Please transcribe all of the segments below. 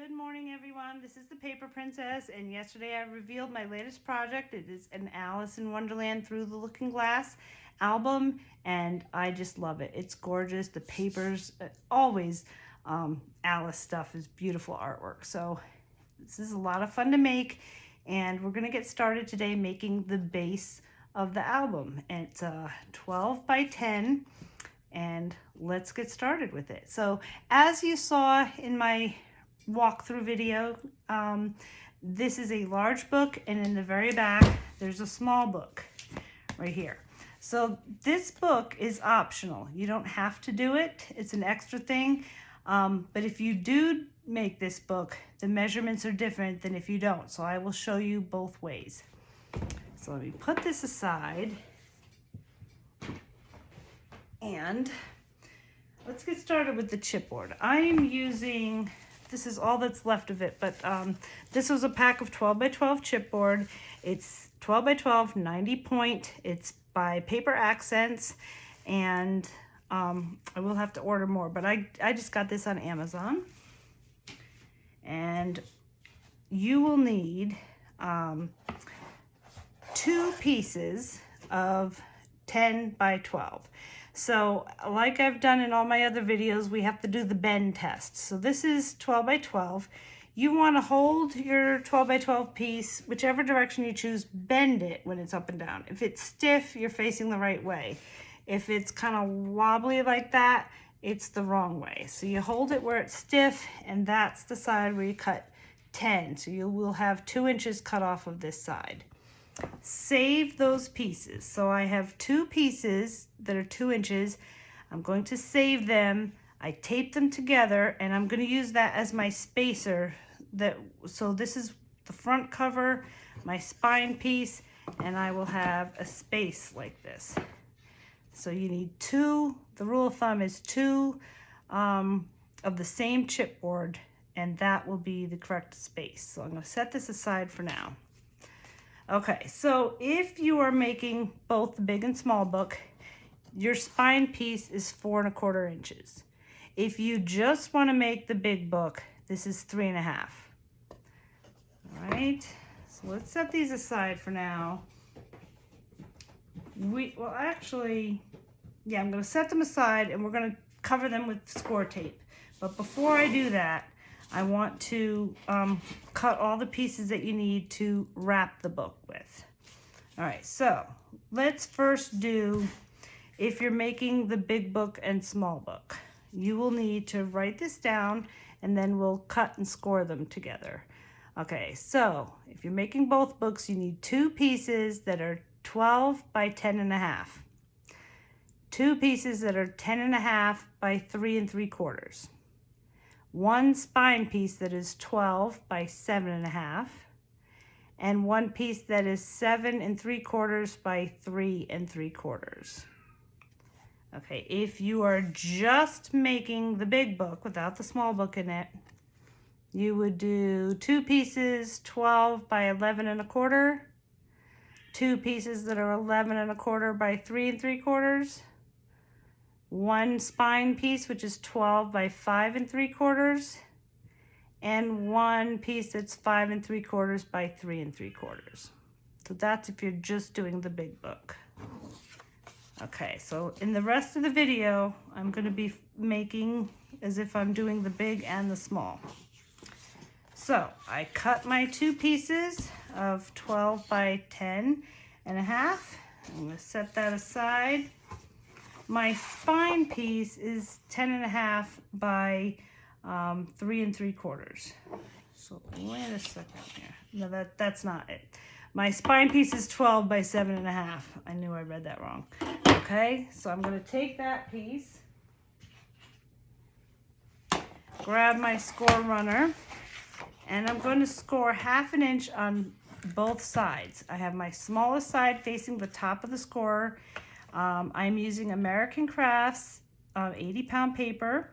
Good morning, everyone. This is the Paper Princess, and yesterday I revealed my latest project. It is an Alice in Wonderland Through the Looking Glass album, and I just love it. It's gorgeous. The papers, always Alice stuff is beautiful artwork. So this is a lot of fun to make, and we're going to get started today making the base of the album. And it's 12 by 10, and let's get started with it. So as you saw in my walkthrough video, this is a large book, and in the very back there's a small book right here. So this book is optional. You don't have to do it. It's an extra thing, but if you do make this book, the measurements are different than if you don't, so I will show you both ways. So let me put this aside, and let's get started with the chipboard. I am using, this is all that's left of it, but this was a pack of 12 by 12 chipboard. It's 12 by 12, 90 point. It's by Paper Accents, and I will have to order more, but I just got this on Amazon. And you will need 2 pieces of 10 by 12. So like I've done in all my other videos, we have to do the bend test. So this is 12 by 12. You want to hold your 12 by 12 piece, whichever direction you choose, bend it when it's up and down. If it's stiff, you're facing the right way. If it's kind of wobbly like that, it's the wrong way. So you hold it where it's stiff, and that's the side where you cut 10. So you will have 2 inches cut off of this side. Save those pieces. So I have 2 pieces that are 2 inches. I'm going to save them. I tape them together, and I'm going to use that as my spacer. So this is the front cover, my spine piece, and I will have a space like this. So you need 2, the rule of thumb is 2 of the same chipboard, and that will be the correct space. So I'm going to set this aside for now. Okay, so if you are making both the big and small book, your spine piece is 4 1/4 inches. If you just want to make the big book, this is 3 1/2. All right, so let's set these aside for now. I'm going to set them aside, and we're going to cover them with score tape. But before I do that, I want to cut all the pieces that you need to wrap the book with. All right, so let's first do, if you're making the big book and small book, you will need to write this down, and then we'll cut and score them together. Okay, so if you're making both books, you need 2 pieces that are 12 by 10 1/2. 2 pieces that are 10 1/2 by 3 3/4. 1 spine piece that is 12 by 7 1/2, and 1 piece that is 7 3/4 by 3 3/4. Okay, if you are just making the big book without the small book in it, you would do 2 pieces 12 by 11 1/4, 2 pieces that are 11 1/4 by 3 3/4, 1 spine piece, which is 12 by 5 3/4, and 1 piece that's 5 3/4 by 3 3/4. So that's if you're just doing the big book. Okay, so in the rest of the video, I'm going to be making as if I'm doing the big and the small. So I cut my 2 pieces of 12 by 10 1/2. I'm going to set that aside. My spine piece is 10 1/2 by 3 3/4. So wait a second here. No, that's not it. My spine piece is 12 by 7 1/2. I knew I read that wrong. Okay, so I'm going to take that piece, grab my score runner, and I'm going to score 1/2 inch on both sides. I have my smallest side facing the top of the scorer. I'm using American Crafts 80-pound paper,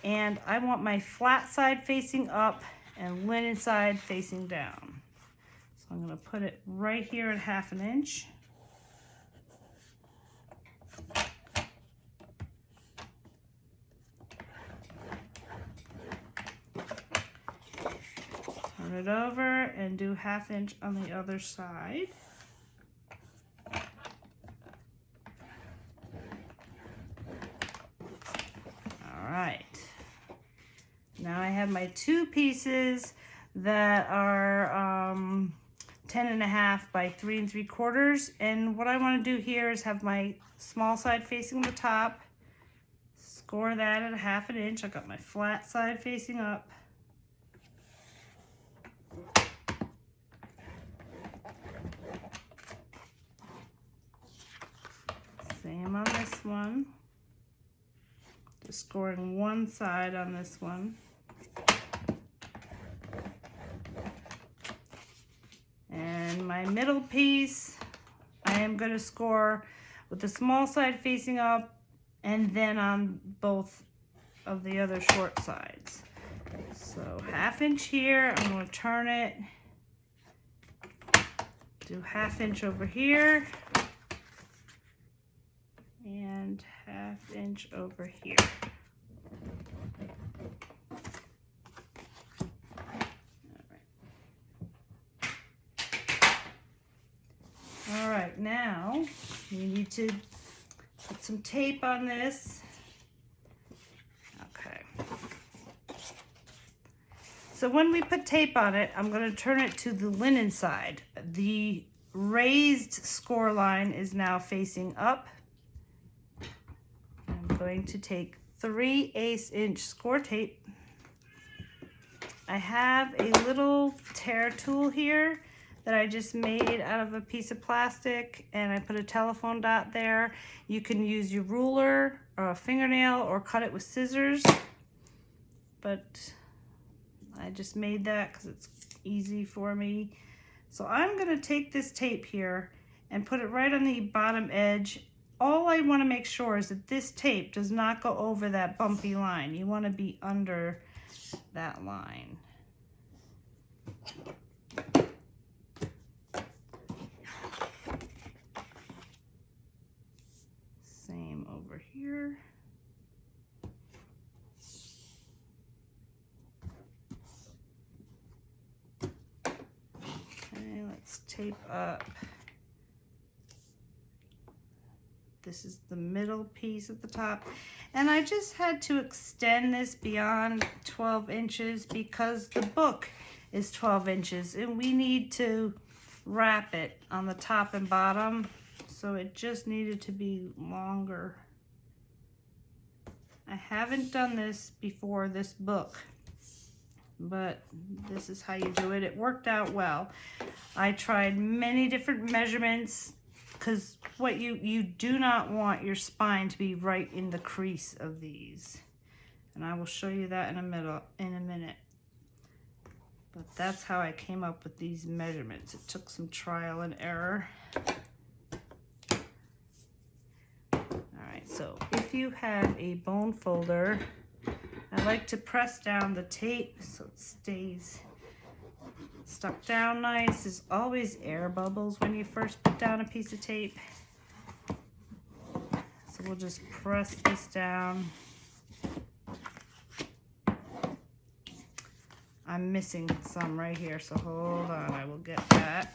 and I want my flat side facing up and linen side facing down. So I'm going to put it right here at 1/2 inch. Turn it over and do 1/2 inch on the other side. All right. Now I have my 2 pieces that are 10.5 by 3 3/4. And what I want to do here is have my small side facing the top. Score that at 1/2 inch. I got my flat side facing up. Same on this one. Just scoring one side on this one. And my middle piece, I am going to score with the small side facing up and then on both of the other short sides. So 1/2 inch here, I'm going to turn it, do 1/2 inch over here, and 1/2 inch over here. All right, now you need to put some tape on this. Okay. So when we put tape on it, I'm going to turn it to the linen side. The raised score line is now facing up. I'm going to take 3/8 inch score tape. I have a little tear tool here that I just made out of a piece of plastic, and I put a telephone dot there. You can use your ruler or a fingernail or cut it with scissors, but I just made that because it's easy for me. So I'm going to take this tape here and put it right on the bottom edge. All I want to make sure is that this tape does not go over that bumpy line. You want to be under that line. Same over here. Okay, let's tape up. This is the middle piece at the top. And I just had to extend this beyond 12 inches because the book is 12 inches and we need to wrap it on the top and bottom. So it just needed to be longer. I haven't done this before this book, but this is how you do it. It worked out well. I tried many different measurements because what you do not want your spine to be right in the crease of these. And I will show you that in a minute. But that's how I came up with these measurements. It took some trial and error. So if you have a bone folder, I like to press down the tape so it stays stuck down nice. There's always air bubbles when you first put down a piece of tape. So we'll just press this down. I'm missing some right here, so hold on, I will get that.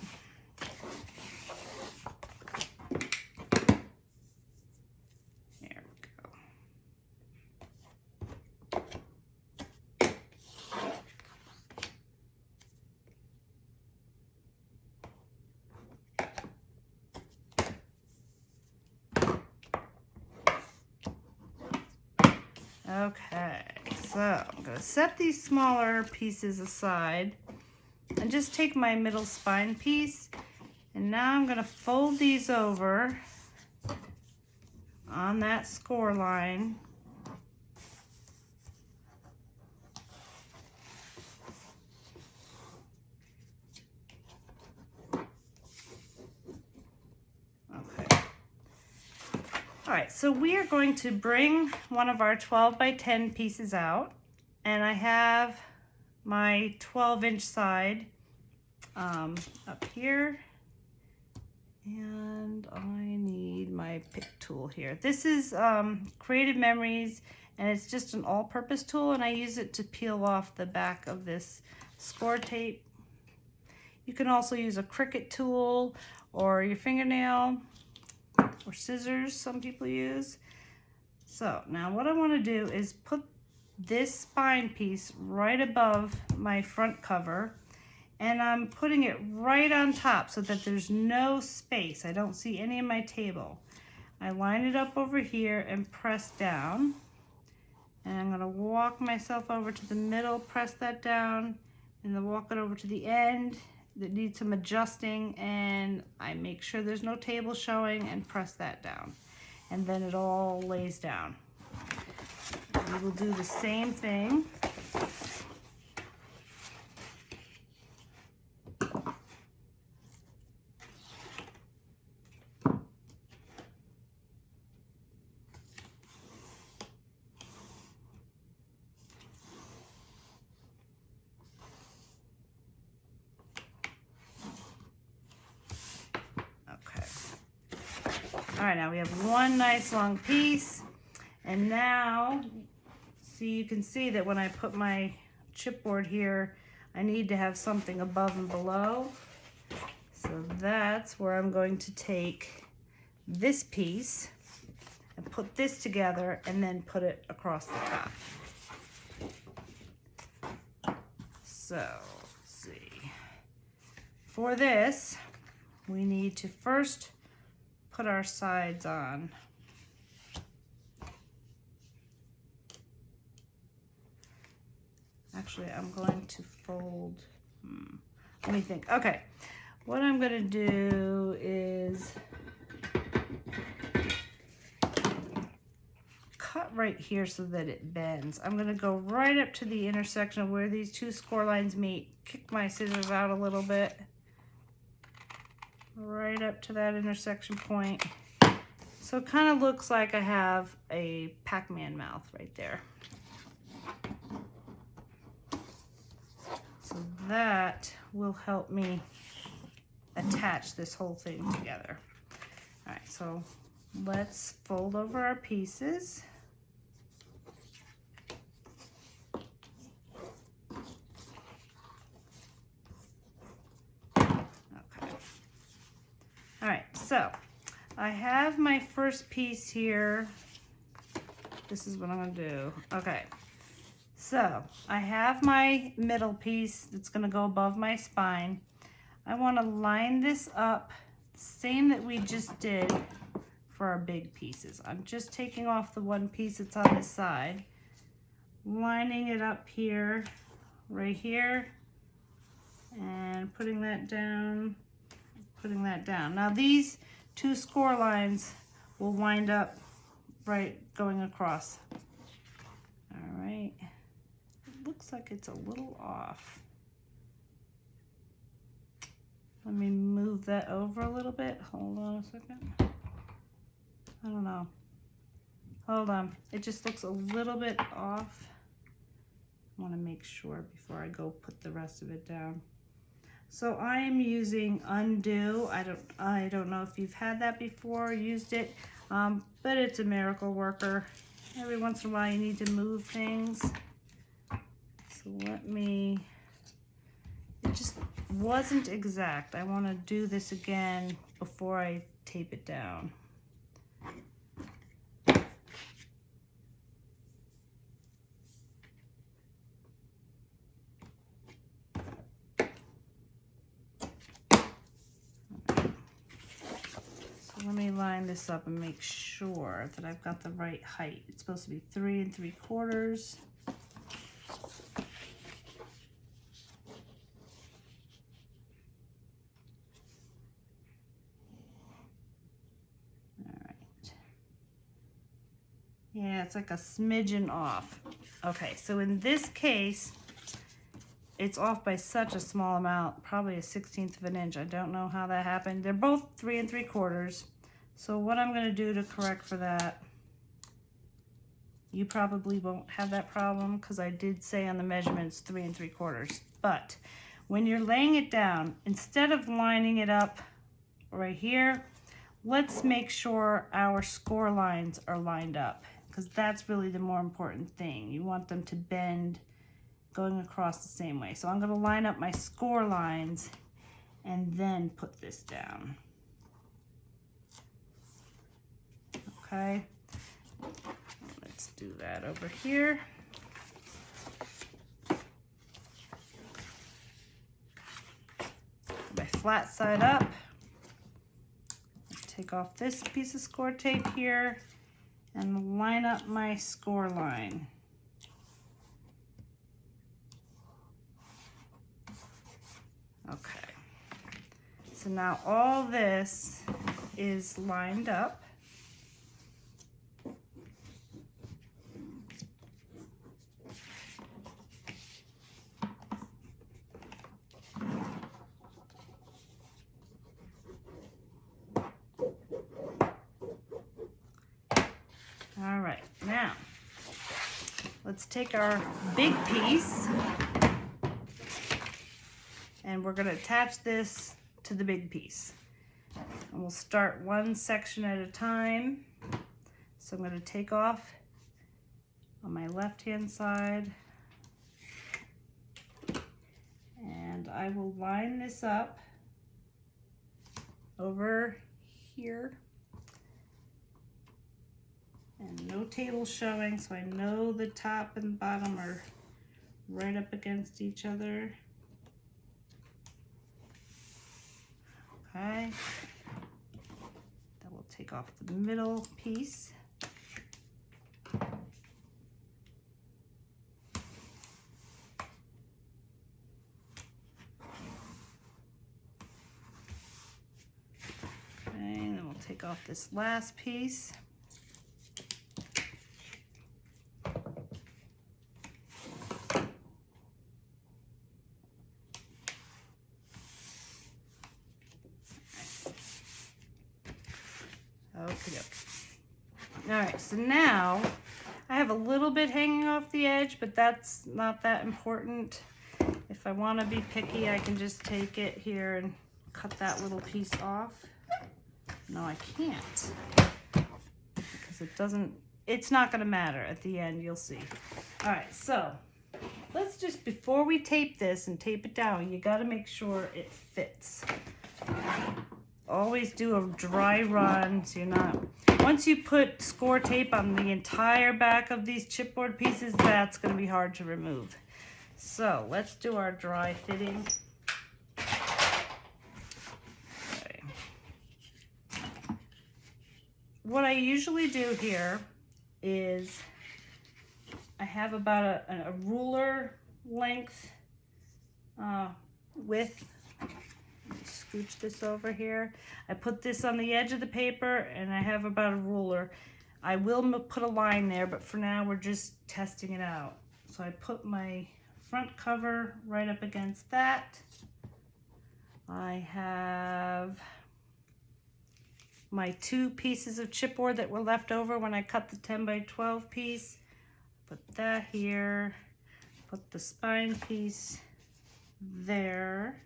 Okay, so I'm going to set these smaller pieces aside and just take my middle spine piece, and now I'm going to fold these over on that score line. All right, so we are going to bring one of our 12 by 10 pieces out, and I have my 12-inch side up here, and I need my pick tool here. This is Creative Memories and it's just an all-purpose tool, and I use it to peel off the back of this score tape. You can also use a Cricut tool or your fingernail or scissors, some people use. So now what I want to do is put this spine piece right above my front cover, and I'm putting it right on top so that there's no space. I don't see any of my table. I line it up over here and press down, and I'm going to walk myself over to the middle, press that down, and then walk it over to the end that needs some adjusting, and I make sure there's no table showing and press that down, and then it all lays down. We will do the same thing. All right, now we have one nice long piece, and now, see, you can see that when I put my chipboard here, I need to have something above and below. So that's where I'm going to take this piece and put this together and then put it across the top. So, let's see. For this, we need to first put our sides on. Actually, I'm going to fold. Let me think. Okay, what I'm going to do is cut right here so that it bends. I'm going to go right up to the intersection of where these two score lines meet. Kick my scissors out a little bit. Right up to that intersection point. So it kind of looks like I have a Pac-Man mouth right there. So that will help me attach this whole thing together. All right, so let's fold over our pieces. All right, so I have my first piece here. This is what I'm gonna do. Okay, so I have my middle piece that's gonna go above my spine. I wanna line this up, same that we just did for our big pieces. I'm just taking off the one piece that's on this side, lining it up here, right here, and putting that down. Putting that down. Now these two score lines will wind up right going across. All right. It looks like it's a little off. Let me move that over a little bit. Hold on a second. I don't know. Hold on. It just looks a little bit off. I want to make sure before I go put the rest of it down. So I am using undo. I don't know if you've had that before, used it, but it's a miracle worker. Every once in a while you need to move things. So let me, it just wasn't exact. I want to do this again before I tape it down. Let me line this up and make sure that I've got the right height. It's supposed to be 3 3/4. All right. Yeah, it's like a smidgen off. Okay, so in this case, it's off by such a small amount, probably a 1/16 of an inch. I don't know how that happened. They're both 3 3/4. So what I'm going to do to correct for that, you probably won't have that problem because I did say on the measurements 3 3/4. But when you're laying it down, instead of lining it up right here, let's make sure our score lines are lined up. because that's really the more important thing. You want them to bend going across the same way. So I'm going to line up my score lines and then put this down. Okay, let's do that over here. My flat side up. Take off this piece of score tape here and line up my score line. Okay, so now all this is lined up. All right, now let's take our big piece and we're going to attach this to the big piece. And we'll start one section at a time. So I'm going to take off on my left-hand side and I will line this up over here. And no table showing, so I know the top and bottom are right up against each other. Okay. Then we'll take off the middle piece. Okay, and then we'll take off this last piece. Okay. All right, so now I have a little bit hanging off the edge, but that's not that important. If I want to be picky, I can just take it here and cut that little piece off. No, I can't, because it's not going to matter at the end, you'll see. All right, so let's just, before we tape this and tape it down, you got to make sure it fits. Always do a dry run, so you're not, once you put score tape on the entire back of these chipboard pieces, that's going to be hard to remove. So let's do our dry fitting. Okay. What I usually do here is I have about a ruler length width. Scooch this over here. I put this on the edge of the paper and I have about a ruler. I will put a line there, but for now we're just testing it out. So I put my front cover right up against that. I have my 2 pieces of chipboard that were left over when I cut the 10 by 12 piece. Put that here. Put the spine piece there.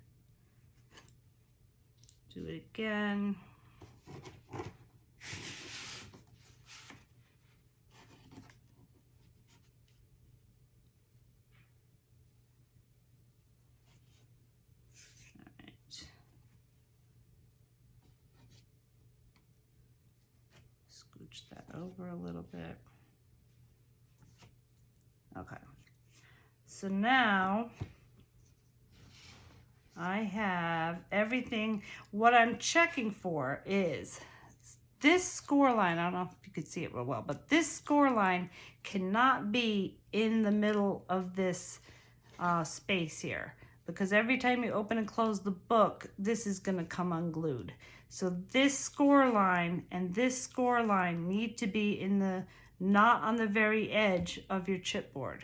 Do it again. All right. Scooch that over a little bit. Okay. So now I have everything. What I'm checking for is this score line. I don't know if you could see it real well, but this score line cannot be in the middle of this space here, because every time you open and close the book, this is going to come unglued. So this score line and this score line need to be in the, not on the very edge of your chipboard.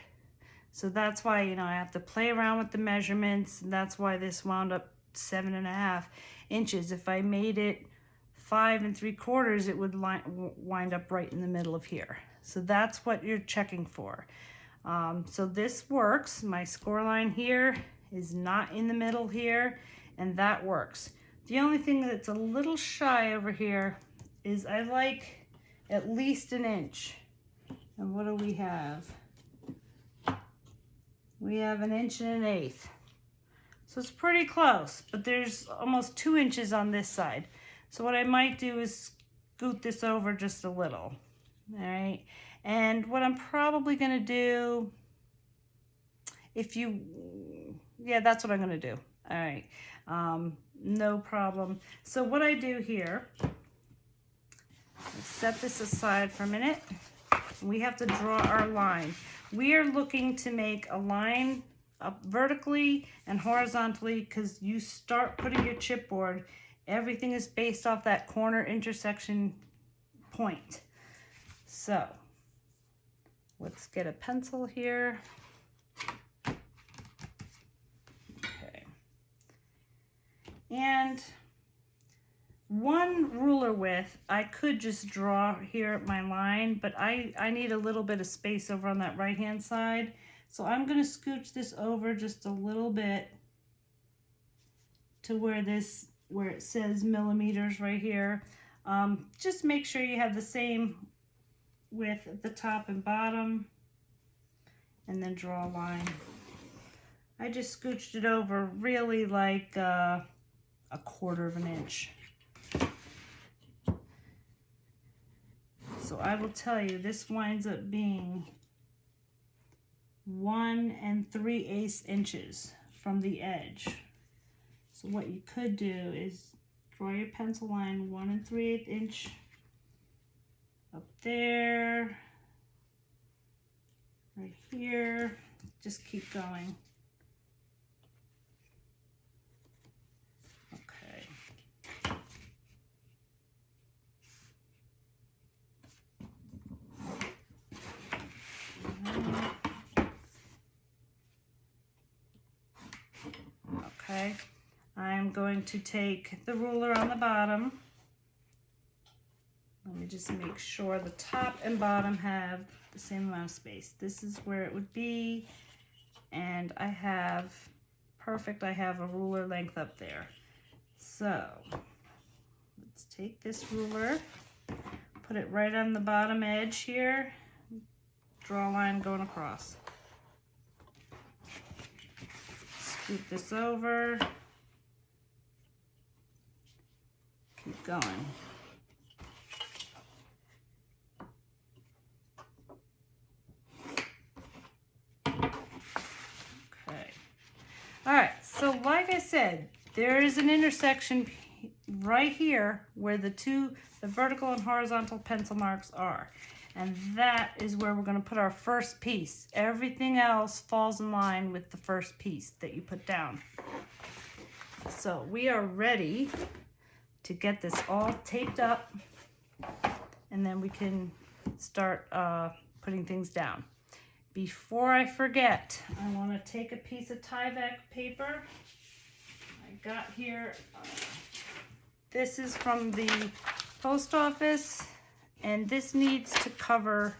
So that's why, you know, I have to play around with the measurements, and that's why this wound up 7.5 inches. If I made it 5 3/4, it would wind up right in the middle of here. So that's what you're checking for. So this works. My score line here is not in the middle here, and that works. The only thing that's a little shy over here is I like at least 1 inch And what do we have? We have 1 1/8 inches. So it's pretty close, but there's almost 2 inches on this side. So what I might do is scoot this over just a little. All right. And what I'm probably going to do, yeah, that's what I'm going to do. All right. No problem. So what I do here, let's set this aside for a minute. We have to draw our line. We are looking to make a line up vertically and horizontally, because you start putting your chipboard, everything is based off that corner intersection point. So let's get a pencil here. Okay. And one ruler width, I could just draw here at my line, but I need a little bit of space over on that right hand side. So I'm going to scooch this over just a little bit to where it says millimeters right here. Just make sure you have the same width at the top and bottom, and then draw a line. I just scooched it over really like a 1/4 inch. So I will tell you, this winds up being 1 3/8 inches from the edge. So what you could do is draw your pencil line 1 3/8 inch up there, right here. Just keep going. Okay, I'm going to take the ruler on the bottom. Let me just make sure the top and bottom have the same amount of space. This is where it would be, and I have a ruler length up there. So let's take this ruler, put it right on the bottom edge here, draw a line going across. Scoot this over, keep going. Okay. All right, so like I said, there is an intersection right here where the vertical and horizontal pencil marks are. And that is where we're going to put our first piece. Everything else falls in line with the first piece that you put down. So we are ready to get this all taped up, and then we can start putting things down. Before I forget, I want to take a piece of Tyvak paper. I got here, this is from the post office. And this needs to cover,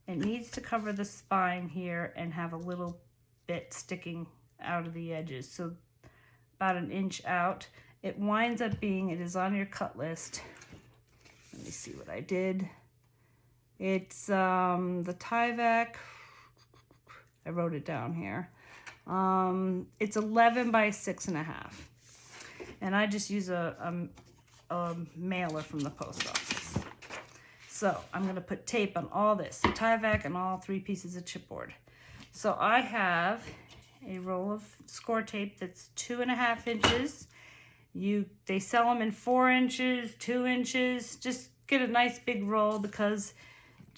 the spine here and have a little bit sticking out of the edges. So about 1 inch out. It winds up being, it is on your cut list. Let me see what I did. It's the Tyvak, I wrote it down here. It's 11 by 6.5. And I just use a mailer from the post office. So I'm going to put tape on all this, Tyvak and all 3 pieces of chipboard. So I have a roll of score tape that's 2.5 inches. They sell them in 4 inches, 2 inches. Just get a nice big roll, because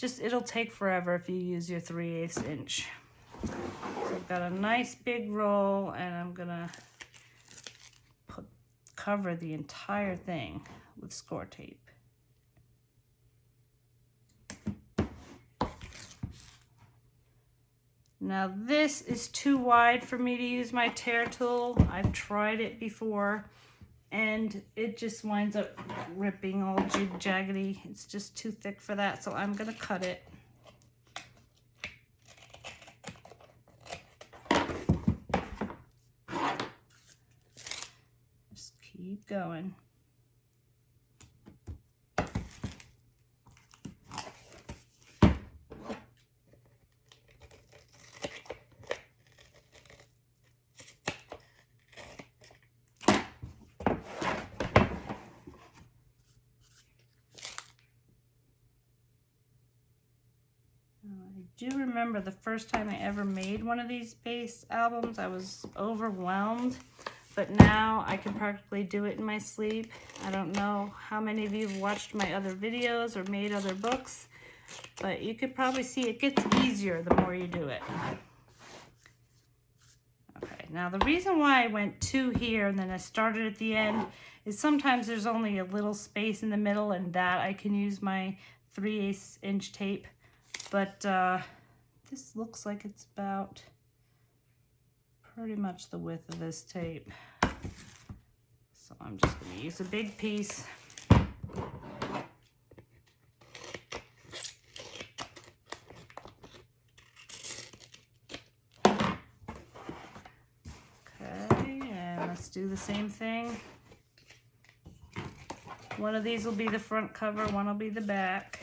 it'll take forever if you use your 3/8 inch. So I've got a nice big roll, and I'm gonna cover the entire thing with score tape. Now this is too wide for me to use my tear tool. I've tried it before, and it just winds up ripping all jaggedy. It's just too thick for that, so I'm gonna cut it. Just keep going. do remember the first time I ever made one of these base albums, I was overwhelmed, but now I can practically do it in my sleep. I don't know how many of you have watched my other videos or made other books, but you could probably see it gets easier the more you do it. Okay, now the reason why I went 2 here and then I started at the end is sometimes there's only a little space in the middle, and that I can use my 3/8 inch tape. But this looks like it's about pretty much the width of this tape. So I'm just going to use a big piece. Okay, and let's do the same thing. One of these will be the front cover, one will be the back.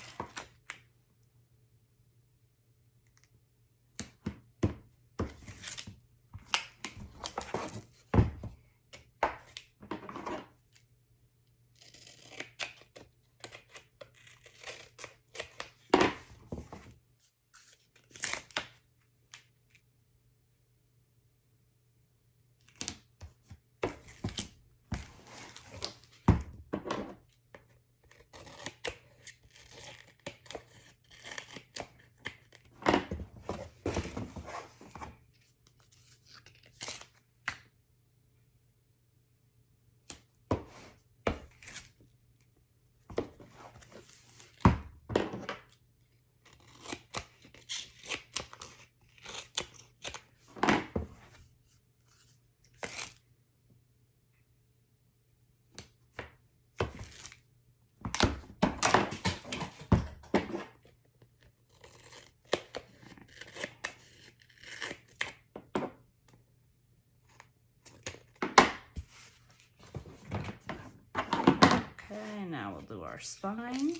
Okay, now we'll do our spine.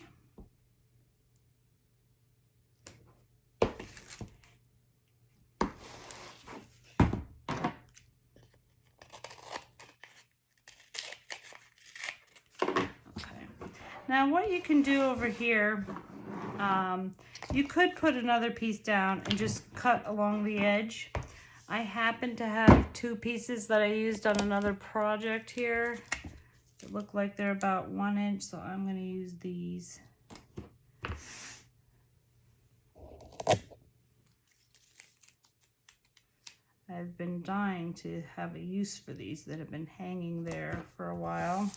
Now what you can do over here, you could put another piece down and just cut along the edge. I happen to have 2 pieces that I used on another project here that look like they're about 1 inch, so I'm going to use these. I've been dying to have a use for these that have been hanging there for a while.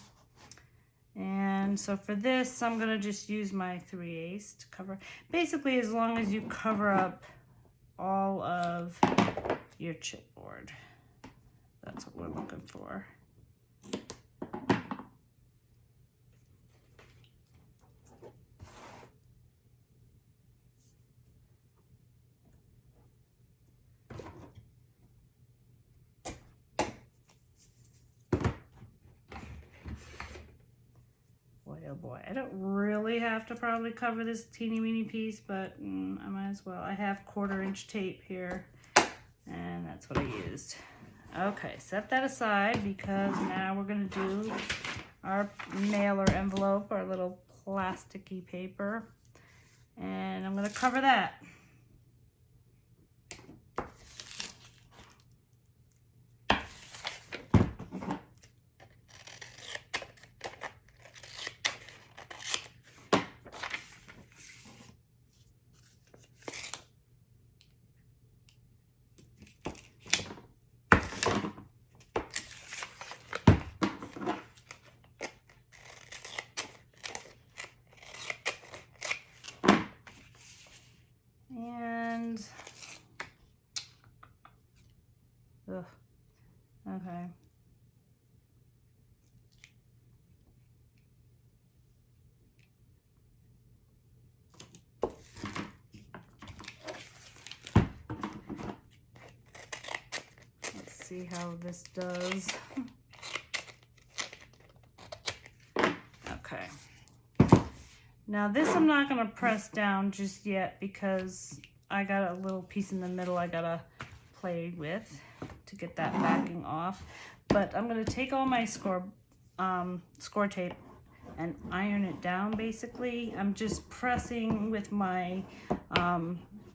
And so for this, I'm going to just use my 3/8 to cover. Basically, as long as you cover up all of your chipboard. That's what we're looking for. Oh boy, I don't really have to probably cover this teeny weeny piece, but I might as well. I have 1/4 inch tape here, and that's what I used. Okay, set that aside because now we're going to do our mailer envelope, our little plasticky paper, and I'm going to cover that. Ugh. Okay. Let's see how this does. Okay. Now this I'm not going to press down just yet because I got a little piece in the middle I got to play with to get that backing off. But I'm going to take all my score tape and iron it down basically. I'm just pressing with my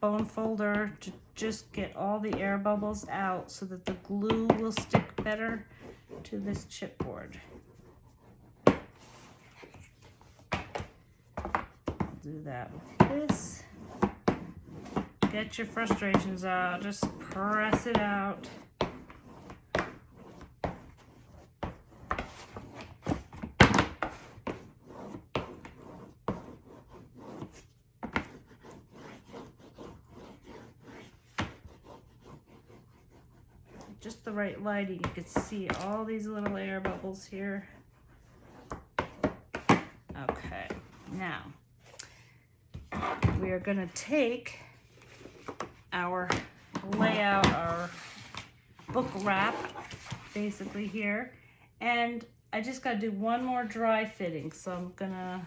bone folder to just get all the air bubbles out so that the glue will stick better to this chipboard. Do that with this. Get your frustrations out, just press it out. Just the right lighting, you can see all these little air bubbles here. Okay, now we are going to take our layout, our book wrap, basically here, and I just got to do one more dry fitting. So I'm going to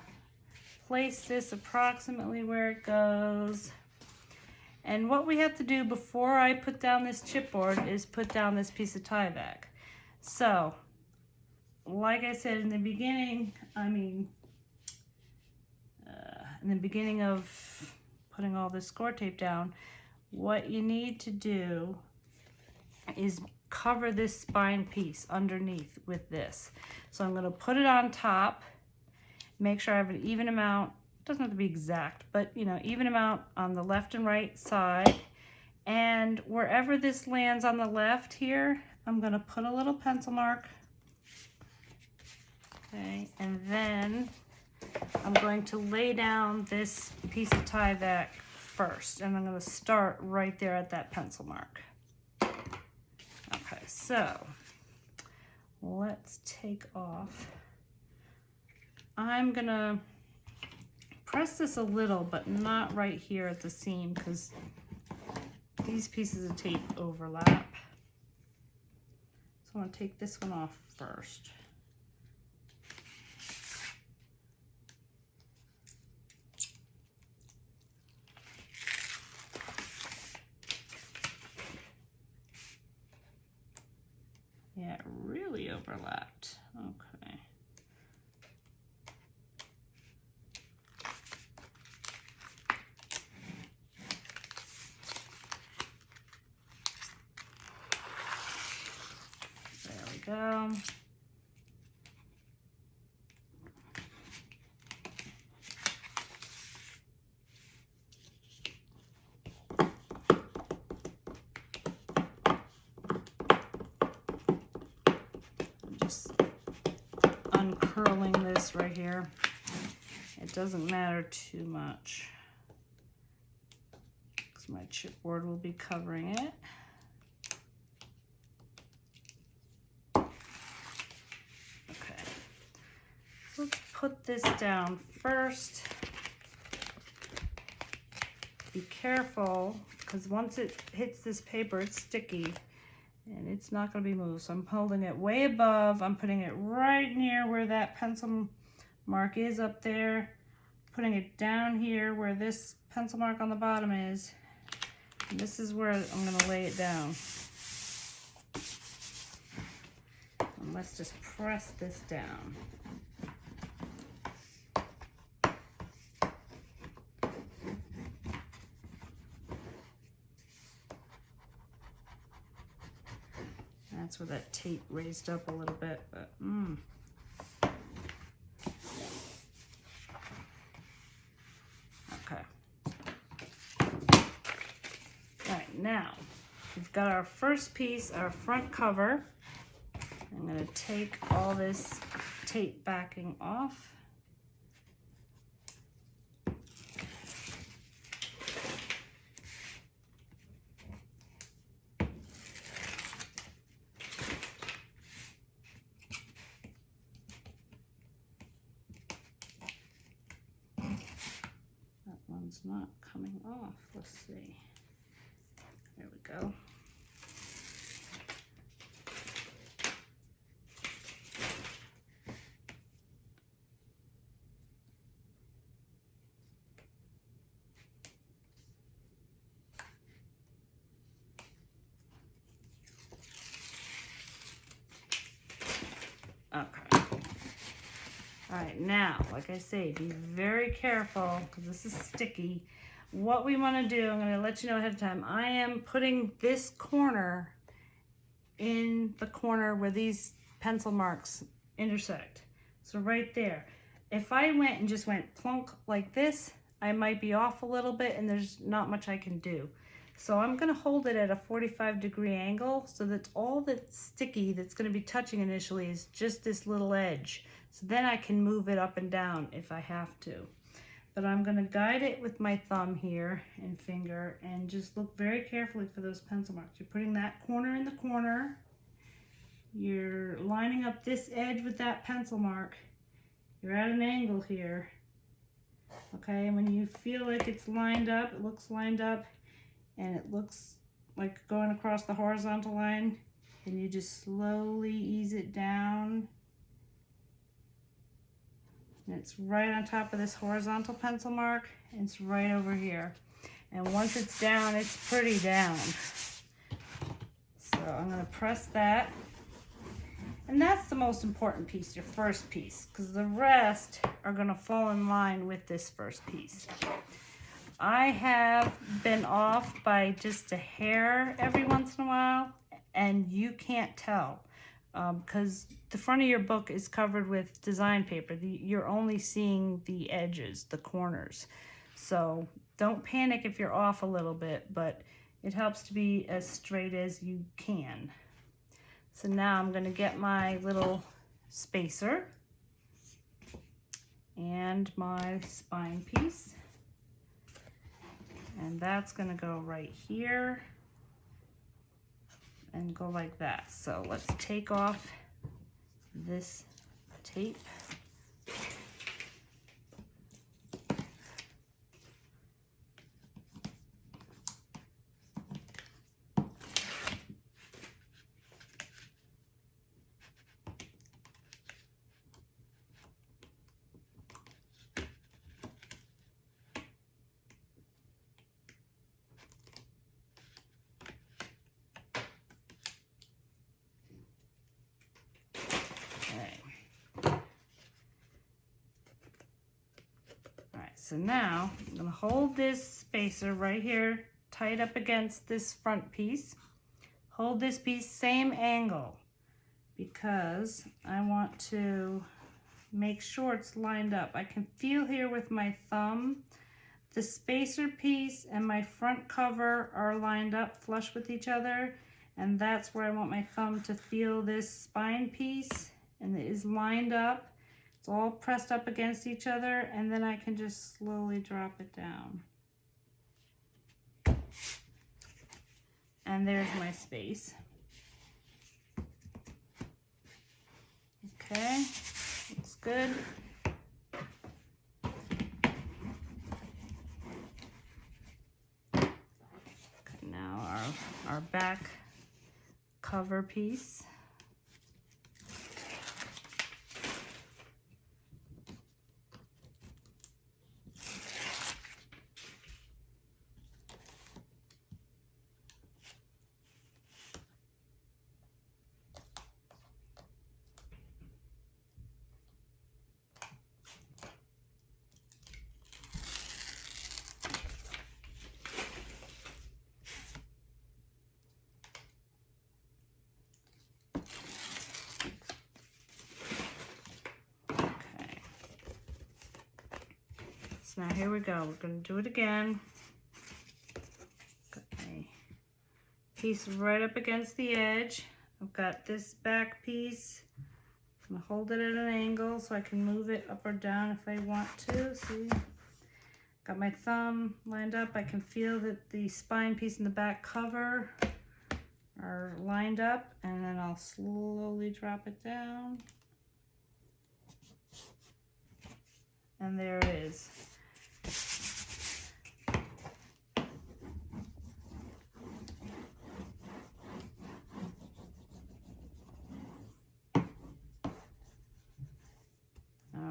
place this approximately where it goes. And what we have to do before I put down this chipboard is put down this piece of Tyvak. So, like I said in the beginning, in the beginning of putting all this score tape down, what you need to do is cover this spine piece underneath with this. So I'm going to put it on top, make sure I have an even amount. Doesn't have to be exact, but you know, even amount on the left and right side. And wherever this lands on the left here, I'm going to put a little pencil mark. Okay, and then I'm going to lay down this piece of Tyvak first, and I'm going to start right there at that pencil mark. Okay, so let's take off. I'm going to press this a little, but not right here at the seam because these pieces of tape overlap. So I'm going to take this one off first. Yeah, it really overlapped. Okay. There we go. Just uncurling this right here. It doesn't matter too much because my chipboard will be covering it. Okay, let's put this down first. Be careful because once it hits this paper, it's sticky. And it's not going to be moved. So I'm holding it way above. I'm putting it right near where that pencil mark is up there. Putting it down here where this pencil mark on the bottom is. And this is where I'm going to lay it down. And let's just press this down. That's where that tape raised up a little bit, but okay. All right, now we've got our first piece, our front cover. I'm going to take all this tape backing off. One's not coming off. Let's see. There we go. Okay. All right, now, like I say, be very careful because this is sticky. what we want to do, I'm going to let you know ahead of time. I am putting this corner in the corner where these pencil marks intersect. So right there. If I went and just went plunk like this, I might be off a little bit and there's not much I can do. So I'm going to hold it at a 45-degree angle so that all that's sticky that's going to be touching initially is just this little edge. So then I can move it up and down if I have to. But I'm going to guide it with my thumb here and finger and just look very carefully for those pencil marks. You're putting that corner in the corner. You're lining up this edge with that pencil mark. You're at an angle here. Okay, and when you feel like it's lined up, it looks lined up, and it looks like going across the horizontal line, and you just slowly ease it down. And it's right on top of this horizontal pencil mark, and it's right over here. And once it's down, it's pretty down. So I'm going to press that. And that's the most important piece, your first piece, because the rest are going to fall in line with this first piece. I have been off by just a hair every once in a while, and you can't tell because the front of your book is covered with design paper. You're only seeing the edges, the corners. So don't panic if you're off a little bit, but it helps to be as straight as you can. So now I'm going to get my little spacer and my spine piece. And that's going to go right here and go like that. So let's take off this tape. So now I'm going to hold this spacer right here tight up against this front piece. Hold this piece same angle because I want to make sure it's lined up. I can feel here with my thumb the spacer piece and my front cover are lined up flush with each other, and that's where I want my thumb to feel this spine piece, and it is lined up. It's all pressed up against each other, and then I can just slowly drop it down. And there's my space. Okay, looks good. Okay, now our back cover piece. Now here we go, we're going to do it again. Got my piece right up against the edge. I've got this back piece. I'm going to hold it at an angle so I can move it up or down if I want to. See? Got my thumb lined up. I can feel that the spine piece and the back cover are lined up, and then I'll slowly drop it down. And there it is.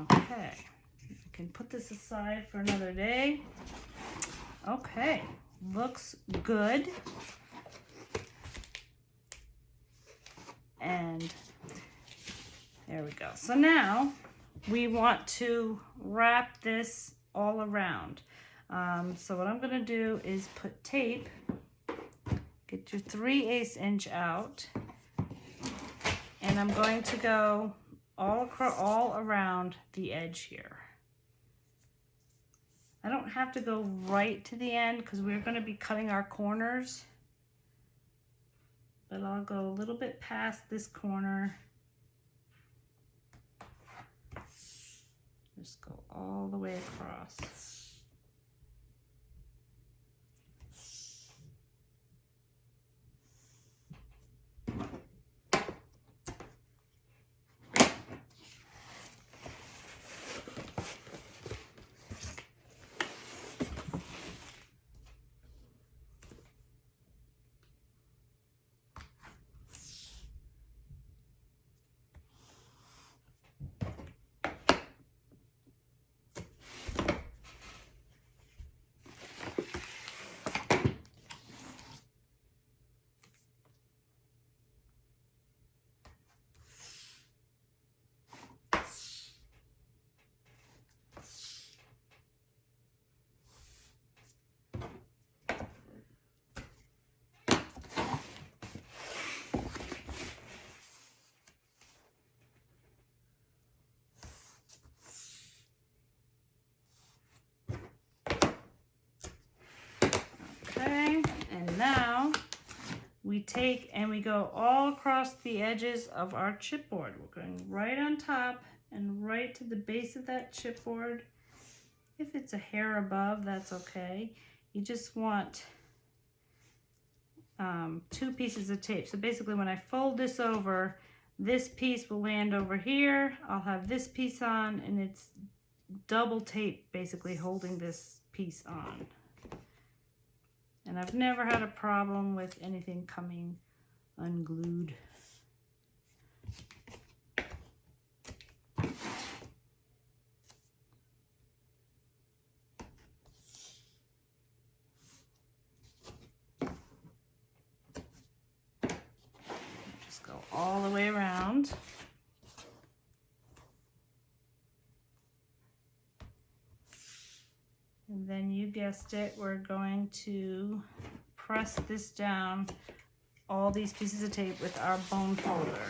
Okay, I can put this aside for another day. Okay, looks good. And there we go. So now we want to wrap this all around. So what I'm going to do is put tape, get your 3/8 inch out, and I'm going to go all around the edge here. I don't have to go right to the end because we're going to be cutting our corners, but I'll go a little bit past this corner. Just go all the way across. Okay, and now we take and we go all across the edges of our chipboard. We're going right on top and right to the base of that chipboard. If it's a hair above, that's okay. You just want 2 pieces of tape. So basically when I fold this over, this piece will land over here. I'll have this piece on, and it's double tape basically holding this piece on. And I've never had a problem with anything coming unglued. Just go all the way around. And then you guessed it, we're going to press this down, all these pieces of tape with our bone folder.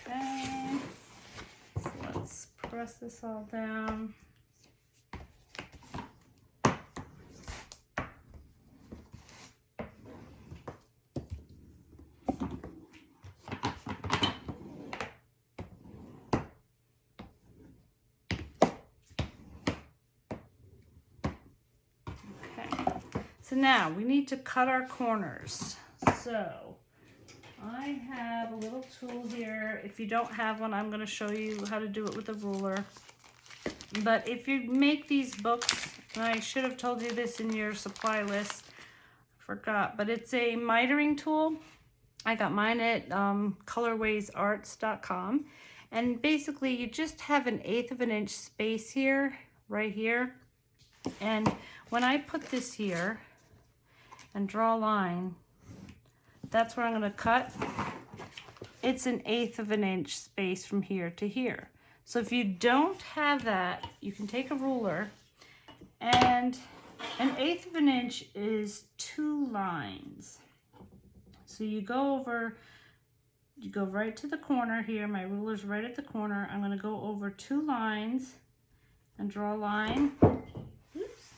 Okay, so let's press this all down. So now we need to cut our corners. So I have a little tool here. If you don't have one, I'm going to show you how to do it with a ruler. But if you make these books, and I should have told you this in your supply list, I forgot, but it's a mitering tool. I got mine at colorwaysarts.com. And basically you just have 1/8 of an inch space here, right here. And when I put this here and draw a line, that's where I'm going to cut. It's 1/8 of an inch space from here to here. So if you don't have that, you can take a ruler, and 1/8 of an inch is 2 lines. So you go over, you go right to the corner here. My ruler's right at the corner. I'm going to go over 2 lines and draw a line. Oops.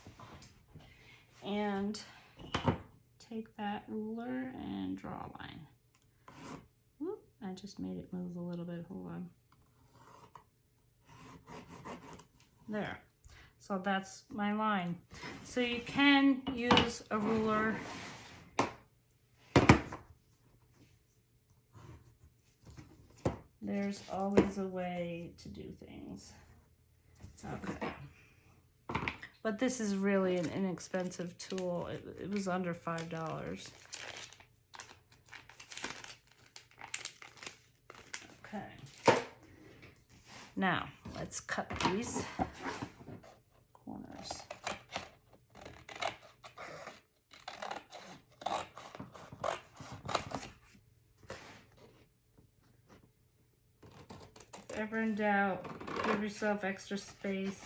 And take that ruler and draw a line. Whoop, I just made it move a little bit. Hold on. There. So that's my line. So you can use a ruler There's always a way to do things. Okay. But this is really an inexpensive tool. It was under $5. Okay. Now, let's cut these corners. If ever in doubt, give yourself extra space.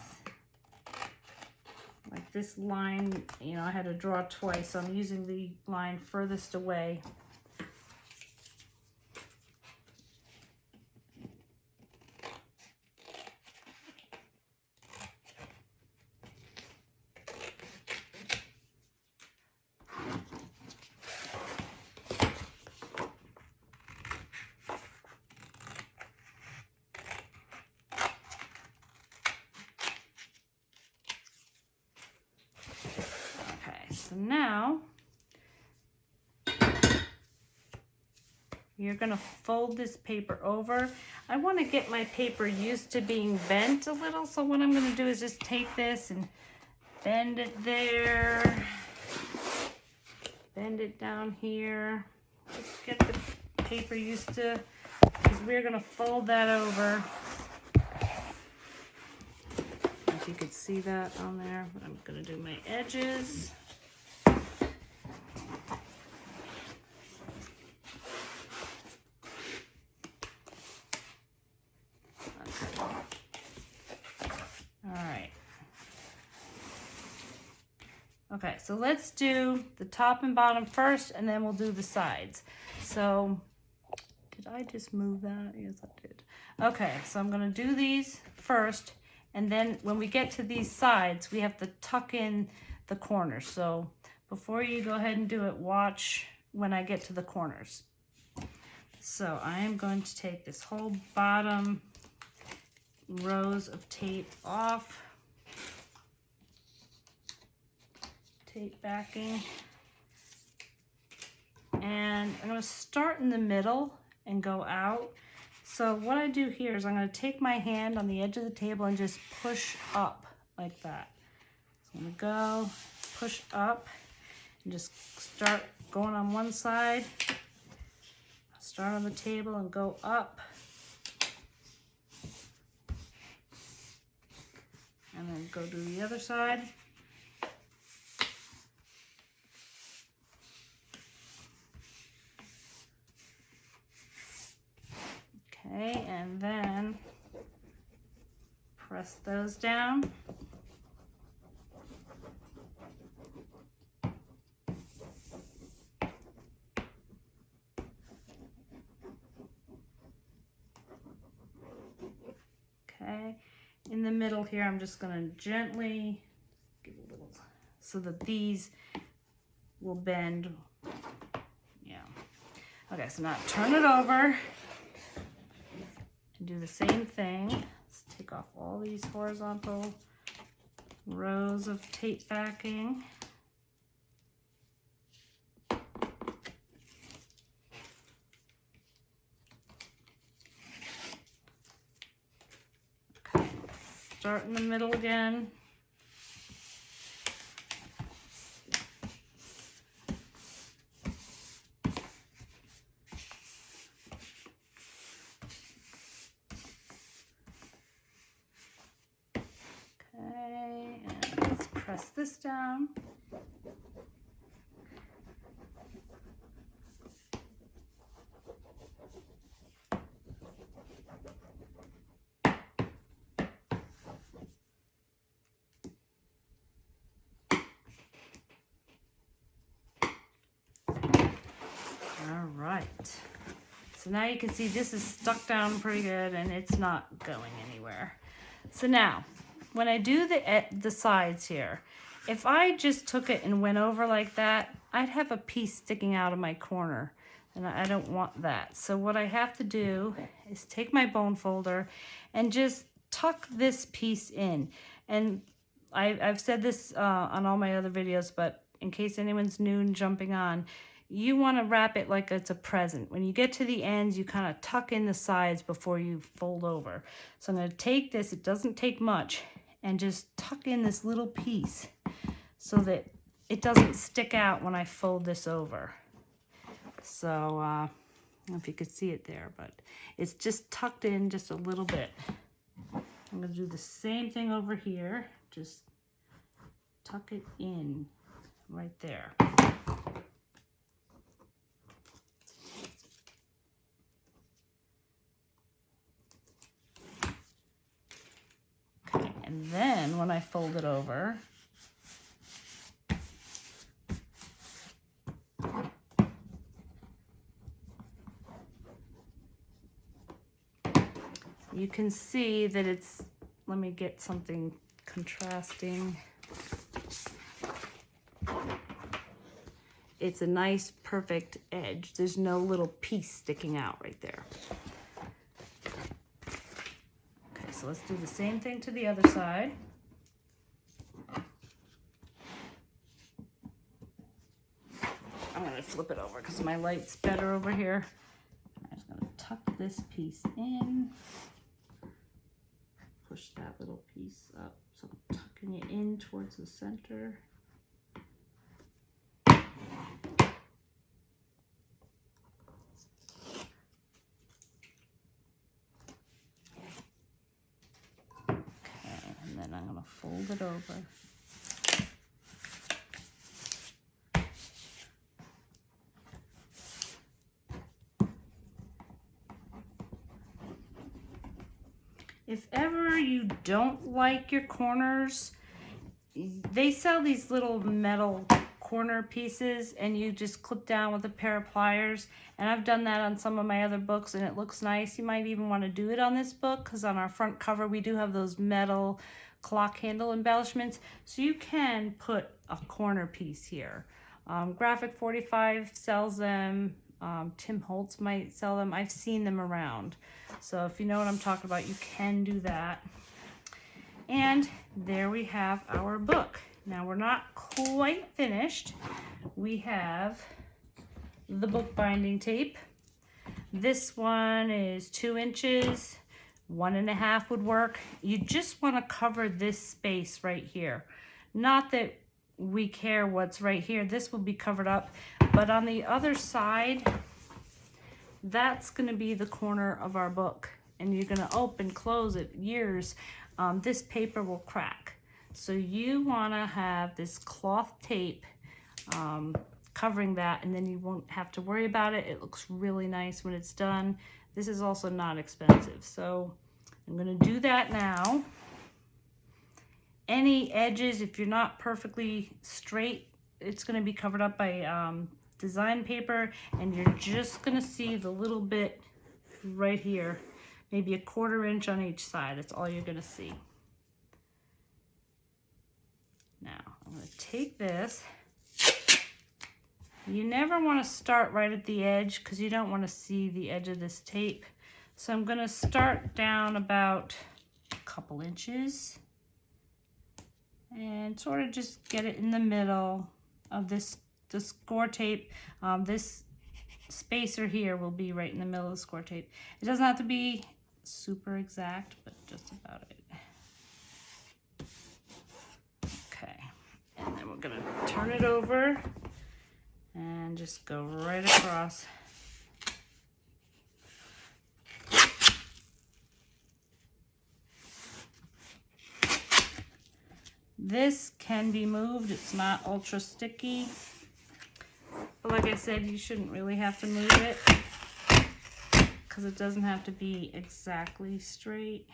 Like this line, you know, I had to draw twice, so I'm using the line furthest away. So now you're going to fold this paper over. I want to get my paper used to being bent a little, so what I'm going to do is just take this and bend it there, bend it down here. Just get the paper used to, because we're going to fold that over. If you could see that on there, but I'm going to do my edges. Okay, so let's do the top and bottom first, and then we'll do the sides. So, did I just move that? Yes, I did. Okay, so I'm going to do these first, and then when we get to these sides, we have to tuck in the corners. So, before you go ahead and do it, watch when I get to the corners. So, I am going to take this whole bottom rows of tape off. Tape backing, and I'm going to start in the middle and go out. So what I do here is I'm going to take my hand on the edge of the table and just push up like that. So I'm going to go push up and just start going on one side, start on the table and go up, and then go to the other side. Okay, and then press those down. Okay, in the middle here, I'm just going to gently give a little, so that these will bend. Yeah. Okay, so now turn it over. Do the same thing. Let's take off all these horizontal rows of tape backing. Okay, start in the middle again. Press this down. All right. So now you can see this is stuck down pretty good and it's not going anywhere. So now, when I do the sides here, if I just took it and went over like that, I'd have a piece sticking out of my corner, and I don't want that. So what I have to do is take my bone folder and just tuck this piece in. And I've said this on all my other videos, but in case anyone's new and jumping on, you want to wrap it like it's a present. When you get to the ends, you kind of tuck in the sides before you fold over. So I'm going to take this, it doesn't take much, and just tuck in this little piece so that it doesn't stick out when I fold this over. So, I don't know if you could see it there, but it's just tucked in just a little bit. I'm going to do the same thing over here. Just tuck it in right there. Okay, and then when I fold it over, you can see that it's, let me get something contrasting. It's a nice, perfect edge. There's no little piece sticking out right there. Okay, so let's do the same thing to the other side. I'm gonna flip it over because my light's better over here. I'm just gonna tuck this piece in. Push that little piece up. So I'm tucking it in towards the center. And then I'm going to fold it over. If ever you don't like your corners, they sell these little metal corner pieces and you just clip down with a pair of pliers. And I've done that on some of my other books and it looks nice. You might even want to do it on this book because on our front cover we do have those metal clock handle embellishments. So you can put a corner piece here. Graphic 45 sells them. Tim Holtz might sell them. I've seen them around. So if you know what I'm talking about, you can do that. And there we have our book. Now we're not quite finished. We have the bookbinding tape. This one is 2 inches, 1.5 would work. You just want to cover this space right here. Not that we care what's right here. This will be covered up, but on the other side, that's going to be the corner of our book. And you're going to open, close it, years. This paper will crack. So you want to have this cloth tape covering that, and then you won't have to worry about it. It looks really nice when it's done. This is also not expensive. So I'm going to do that now. Any edges, if you're not perfectly straight, it's going to be covered up by design paper, and you're just going to see the little bit right here, maybe 1/4 inch on each side. That's all you're going to see. Now, I'm going to take this. You never want to start right at the edge because you don't want to see the edge of this tape. So I'm going to start down about a couple inches and sort of just get it in the middle of this score tape. This spacer here will be right in the middle of the score tape. It doesn't have to be super exact, but just about it. And then we're going to turn it over and just go right across. This can be moved. It's not ultra sticky. But like I said, you shouldn't really have to move it because it doesn't have to be exactly straight.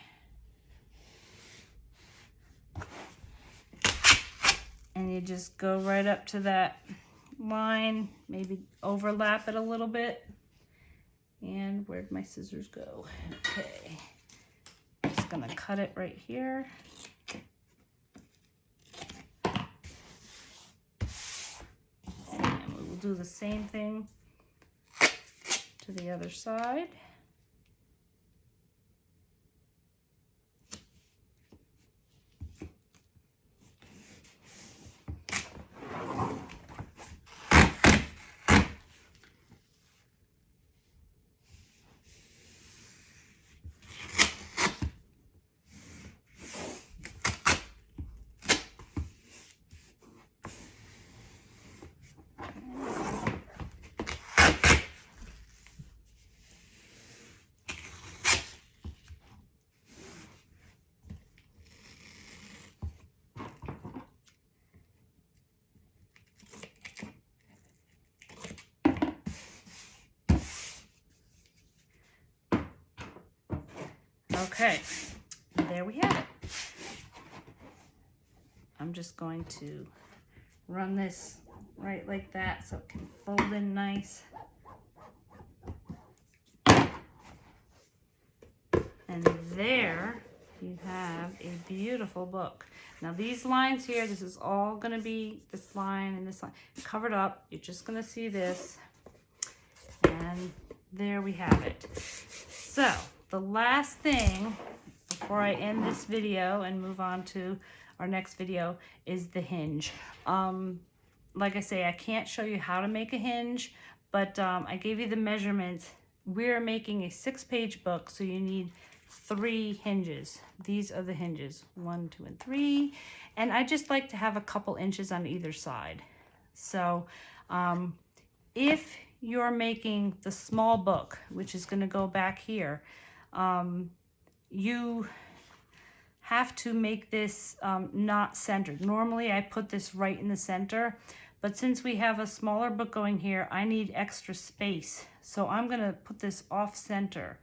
And you just go right up to that line, maybe overlap it a little bit. And where'd my scissors go? Okay, I'm just gonna cut it right here. And we will do the same thing to the other side. Okay, there we have it. I'm just going to run this right like that so it can fold in nice. And there you have a beautiful book. Now these lines here, this is all going to be this line and this line covered up. You're just going to see this. And there we have it. So the last thing before I end this video and move on to our next video is the hinge. Like I say, I can't show you how to make a hinge, but I gave you the measurements. We're making a 6-page book, so you need 3 hinges. These are the hinges, 1, 2, and 3. And I just like to have a couple inches on either side. So if you're making the small book, which is going to go back here, you have to make this not centered. Normally I put this right in the center, but since we have a smaller book going here, I need extra space. So I'm going to put this off center.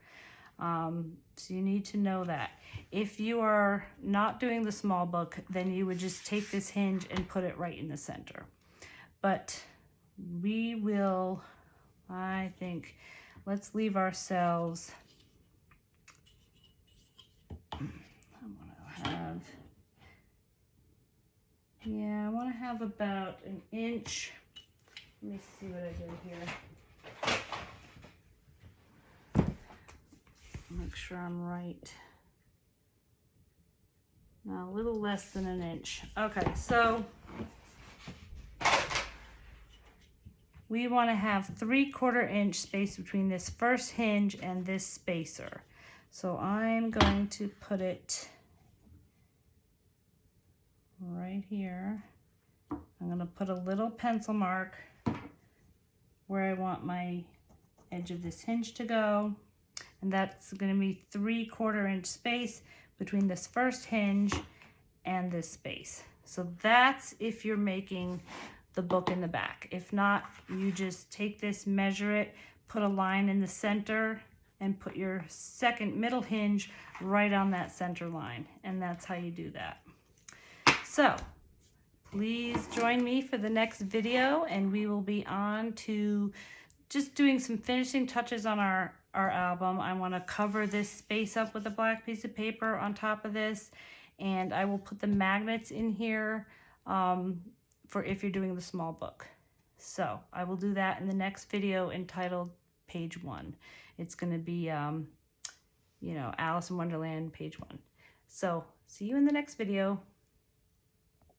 So you need to know that. If you are not doing the small book, then you would just take this hinge and put it right in the center. But we will, I think, let's leave ourselves, I want to have about an inch. Let me see what I did here. Make sure I'm right. Now a little less than an inch. Okay, so we want to have 3/4 inch space between this first hinge and this spacer. So I'm going to put it right here. I'm going to put a little pencil mark where I want my edge of this hinge to go. And that's going to be 3/4 inch space between this first hinge and this space. So that's if you're making the book in the back. If not, you just take this, measure it, put a line in the center, and put your second middle hinge right on that center line. And that's how you do that. So please join me for the next video, and we will be on to just doing some finishing touches on our album. I want to cover this space up with a black piece of paper on top of this, and I will put the magnets in here for if you're doing the small book. So I will do that in the next video entitled Page 1. It's going to be, Alice in Wonderland, Page 1. So see you in the next video.